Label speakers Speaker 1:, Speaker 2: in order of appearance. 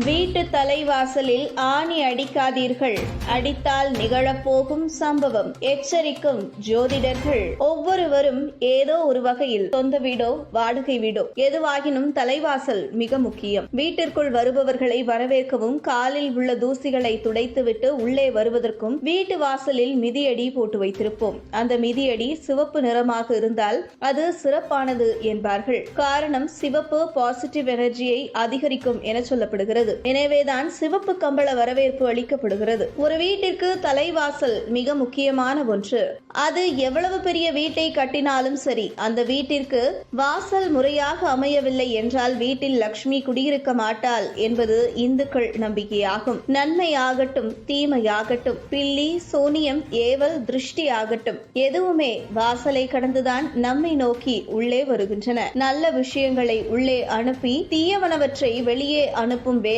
Speaker 1: வீட்டு தலைவாசலில் ஆணி அடிக்காதீர்கள், அடித்தால் நிகழப்போகும் சம்பவம். எச்சரிக்கும் ஜோதிடர்கள். ஒவ்வொருவரும் ஏதோ ஒரு வகையில் சொந்த வீடோ வாடகை வீடோ எதுவாகினும் தலைவாசல் மிக முக்கியம். வீட்டிற்குள் வருபவர்களை வரவேற்கவும் காலில் உள்ள தூசிகளை துடைத்துவிட்டு உள்ளே வருவதற்கும் வீட்டு வாசலில் மிதியடி போட்டு வைத்திருப்போம். அந்த மிதியடி சிவப்பு நிறமாக இருந்தால் அது சிறப்பானது என்பார்கள். காரணம், சிவப்பு பாசிட்டிவ் எனர்ஜியை அதிகரிக்கும் என சொல்லப்படுகிறது. எனவேதான் சிவப்பு கம்பள வரவேற்பு அளிக்கப்படுகிறது. ஒரு வீட்டிற்கு தலைவாசல் மிக முக்கியமான ஒன்று. அது எவ்வளவு பெரிய வீட்டை கட்டினாலும் சரி, அந்த வீட்டிற்கு வாசல் முறையாக அமையவில்லை என்றால் வீட்டில் லட்சுமி குடியிருக்க மாட்டாள் என்பது இந்துக்கள் நம்பிக்கையாகும். நன்மையாகட்டும் தீமையாகட்டும், பில்லி சோனியம் ஏவல் திருஷ்டி ஆகட்டும், எதுவுமே வாசலை கடந்துதான் நம்மை நோக்கி உள்ளே வருகின்றன. நல்ல விஷயங்களை உள்ளே அனுப்பி தீயவனவற்றை வெளியே அனுப்பும்